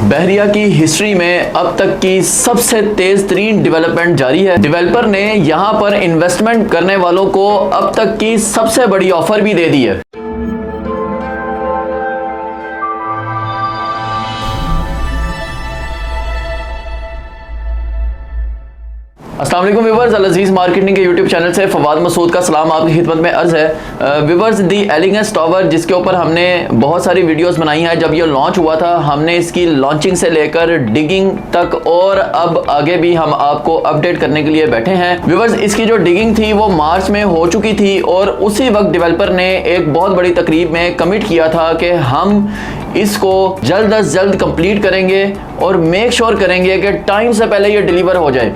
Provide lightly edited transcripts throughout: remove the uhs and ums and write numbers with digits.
बहरिया की हिस्ट्री में अब तक की सबसे तेज तरीन डेवलपमेंट जारी है। डेवलपर ने यहां पर इन्वेस्टमेंट करने वालों को अब तक की सबसे बड़ी ऑफर भी दे दी है। अस्सलाम वालेकुम व्यूअर्स, अल अज़ीज़ मार्केटिंग के यूट्यूब चैनल से फवाद मसूद का सलाम आपकी खिदमत में अर्ज़ है। व्यूअर्स, दी एलिगेंस टावर जिसके ऊपर हमने बहुत सारी वीडियोस बनाई हैं, जब ये लॉन्च हुआ था हमने इसकी लॉन्चिंग से लेकर डिगिंग तक और अब आगे भी हम आपको अपडेट करने के लिए बैठे हैं। व्यूअर्स, इसकी जो डिगिंग थी वो मार्च में हो चुकी थी और उसी वक्त डेवलपर ने एक बहुत बड़ी तकरीब में कमिट किया था कि हम इसको जल्द अज जल्द कंप्लीट करेंगे और मेक श्योर करेंगे कि टाइम से पहले ये डिलीवर हो जाए।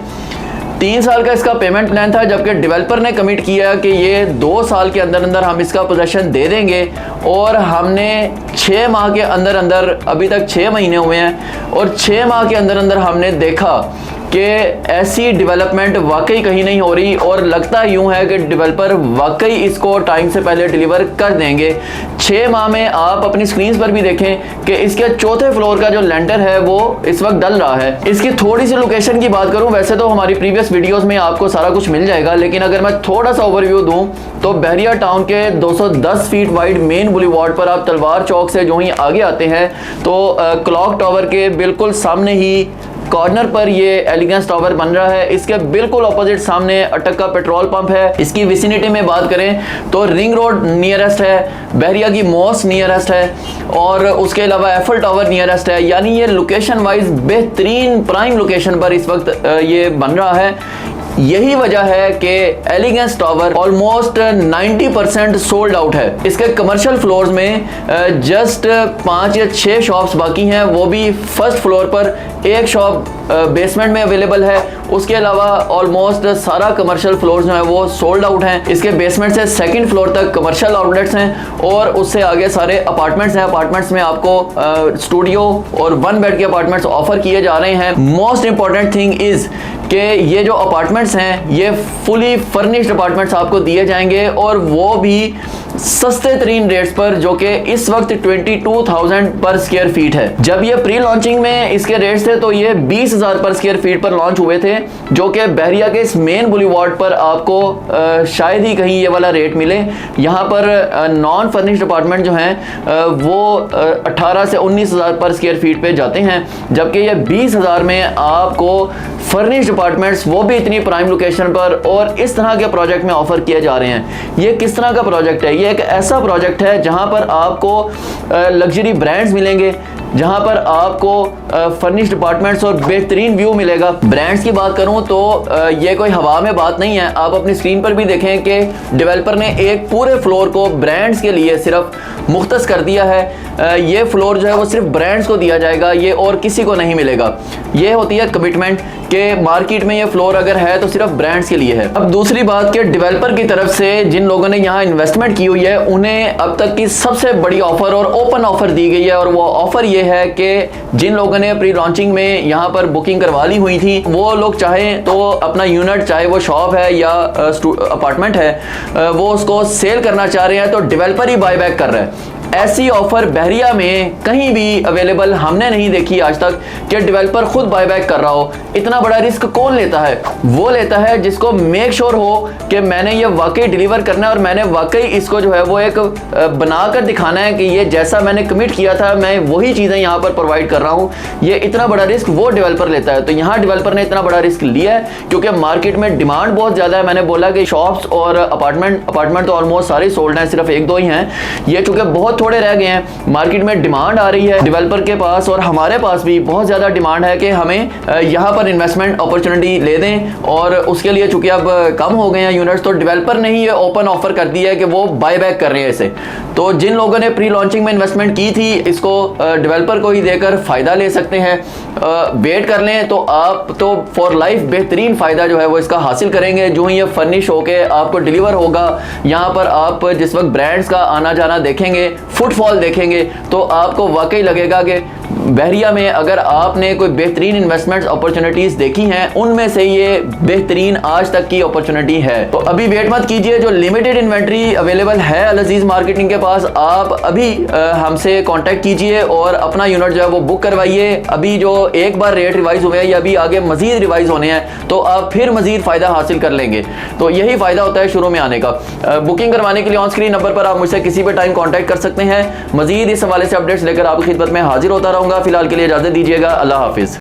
3 साल का इसका पेमेंट प्लान था, जबकि डेवलपर ने कमिट किया कि ये 2 साल के अंदर अंदर हम इसका पोजेसन दे देंगे और हमने 6 माह के अंदर अंदर, अभी तक 6 महीने हुए हैं और 6 माह के अंदर अंदर हमने देखा कि ऐसी डेवलपमेंट वाकई कहीं नहीं हो रही और लगता यूं है कि डेवलपर वाकई इसको टाइम से पहले डिलीवर कर देंगे। 6 माह में आप अपनी स्क्रीन पर भी देखें कि इसके चौथे फ्लोर का जो लेंटर है वो इस वक्त डल रहा है। इसकी थोड़ी सी लोकेशन की बात करूं, वैसे तो हमारी प्रीवियस वीडियोस में आपको सारा कुछ मिल जाएगा, लेकिन अगर मैं थोड़ा सा ओवरव्यू दूं तो बहरिया टाउन के 210 फीट वाइड मेन बुलेवार्ड पर आप तलवार चौक से जो ही आगे आते हैं तो क्लॉक टावर के बिल्कुल सामने ही कॉर्नर पर ये एलिगेंस टावर बन रहा है। इसके बिल्कुल ऑपोजिट सामने अटक का पेट्रोल पंप है। इसकी विसिनिटी में बात करें तो रिंग रोड नियरेस्ट है, बहरिया की मोस्ट नियरेस्ट है और उसके अलावा एफल टावर नियरेस्ट है। यानी ये लोकेशन वाइज बेहतरीन प्राइम लोकेशन पर इस वक्त ये बन रहा है। यही वजह है कि Elegance Tower almost 90% sold out है। इसके कमर्शियल फ्लोर्स में जस्ट 5 या 6 शॉप्स बाकी हैं, वो भी फर्स्ट फ्लोर पर एक शॉप बेसमेंट में अवेलेबल है। उसके अलावा ऑलमोस्ट सारा कमर्शियल फ्लोर्स जो है वो सोल्ड आउट हैं। इसके बेसमेंट से सेकंड फ्लोर तक कमर्शियल आउटलेट्स हैं और उससे आगे सारे अपार्टमेंट्स हैं। अपार्टमेंट्स में आपको स्टूडियो और 1 बेड के अपार्टमेंट्स ऑफर किए जा रहे हैं। मोस्ट इंपॉर्टेंट थिंग इज कि ये जो अपार्टमेंट्स हैं ये फुली फर्निश्ड अपार्टमेंट्स आपको दिए जाएंगे और वो भी सस्ते तरीन रेट्स पर, जो कि इस वक्त 22,000 पर स्क्वायर फीट है। जब ये प्री लॉन्चिंग में इसके रेट्स थे तो ये 20,000 पर स्क्वायर फीट पर लॉन्च हुए थे, जो कि बहरिया के इस मेन बुलेवार्ड पर आपको शायद ही कहीं ये वाला रेट मिले। यहाँ पर नॉन फर्निश्ड अपार्टमेंट जो हैं वो 18 से 19,000 पर स्क्वायर फीट पे जाते हैं, जबकि ये 20,000 में आपको फर्निश्ड अपार्टमेंट्स वो भी इतनी प्राइम लोकेशन पर और इस तरह के प्रोजेक्ट में ऑफर किए जा रहे हैं। ये किस तरह का प्रोजेक्ट है? ये एक ऐसा प्रोजेक्ट है जहां पर आपको लग्जरी ब्रांड्स मिलेंगे, जहां पर आपको फर्निश्ड अपार्टमेंट्स और बेहतरीन व्यू मिलेगा। ब्रांड्स की बात करूं तो ये कोई हवा में बात नहीं है। आप अपनी स्क्रीन पर भी देखें कि डेवलपर ने एक पूरे फ्लोर को ब्रांड्स के लिए सिर्फ मुख्तस कर दिया है। ये फ्लोर जो है वो सिर्फ ब्रांड्स को दिया जाएगा, ये और किसी को नहीं मिलेगा। ये होती है कमिटमेंट कि मार्केट में ये फ्लोर अगर है तो सिर्फ ब्रांड्स के लिए है। अब दूसरी बात कि डेवलपर की तरफ से जिन लोगों ने यहाँ इन्वेस्टमेंट की हुई है उन्हें अब तक की सबसे बड़ी ऑफर और ओपन ऑफर दी गई है और वो ऑफर ये है कि जिन लोगों ने प्री लॉन्चिंग में यहाँ पर बुकिंग करवा ली हुई थी वो लोग चाहें तो अपना यूनिट, चाहे वो शॉप है या अपार्टमेंट है, वो उसको सेल करना चाह रहे हैं तो डेवलपर ही बाय बैक कर रहा है। ऐसी ऑफर बहरिया में कहीं भी अवेलेबल हमने नहीं देखी आज तक कि डेवलपर खुद बायबैक कर रहा हो। इतना बड़ा रिस्क कौन लेता है? वो लेता है जिसको मेक श्योर हो कि मैंने ये वाकई डिलीवर करना है और मैंने वाकई इसको जो है वो एक बनाकर दिखाना है कि ये जैसा मैंने कमिट किया था मैं वही चीज़ें यहाँ पर प्रोवाइड कर रहा हूँ। ये इतना बड़ा रिस्क वो डेवलपर लेता है। तो यहाँ डेवलपर ने इतना बड़ा रिस्क लिया है क्योंकि मार्केट में डिमांड बहुत ज़्यादा है। मैंने बोला कि शॉप्स और अपार्टमेंट तो ऑलमोस्ट सारे सोल्ड हैं, सिर्फ 1-2 ही हैं। ये चूँकि बहुत थोड़े रह गए हैं, मार्केट में डिमांड आ रही है डेवलपर के पास और हमारे पास भी बहुत ज़्यादा डिमांड है कि हमें यहाँ पर इन्वेस्टमेंट अपॉर्चुनिटी ले दें और उसके लिए चूंकि अब कम हो गए हैं यूनिट्स तो डेवलपर ने ही ये ओपन ऑफर कर दिया है कि वो बाय बैक कर रहे हैं इसे। तो जिन लोगों ने प्री लॉन्चिंग में इन्वेस्टमेंट की थी इसको डेवलपर को ही देकर फ़ायदा ले सकते हैं। वेट कर लें तो आप तो फॉर लाइफ बेहतरीन फ़ायदा जो है वो इसका हासिल करेंगे। जो ही ये फर्निश होके आपको डिलीवर होगा, यहाँ पर आप जिस वक्त ब्रांड्स का आना जाना देखेंगे, फुटफॉल देखेंगे तो आपको वाकई लगेगा कि बहरिया में अगर आपने कोई बेहतरीन इन्वेस्टमेंट अपॉर्चुनिटीज देखी हैं, उनमें से ये बेहतरीन आज तक की अपॉर्चुनिटी है। तो अभी वेट मत कीजिए, जो लिमिटेड इन्वेंट्री अवेलेबल है अल अजीज मार्केटिंग के पास, आप अभी हमसे कांटेक्ट कीजिए और अपना यूनिट जो है वो बुक करवाइए। अभी जो एक बार रेट रिवाइज हुए हैं या अभी आगे मजीद रिवाइज होने हैं, तो आप फिर मजीद फायदा हासिल कर लेंगे। तो यही फायदा होता है शुरू में आने का। बुकिंग करवाने के लिए ऑन स्क्रीन नंबर पर आप मुझसे किसी भी टाइम कांटेक्ट कर सकते हैं। मजीद इस हवाले से अपडेट्स लेकर आपकी खिदमत में हाजिर होता रहूंगा। फिलहाल के लिए इजाजत दीजिएगा। अल्लाह हाफिज।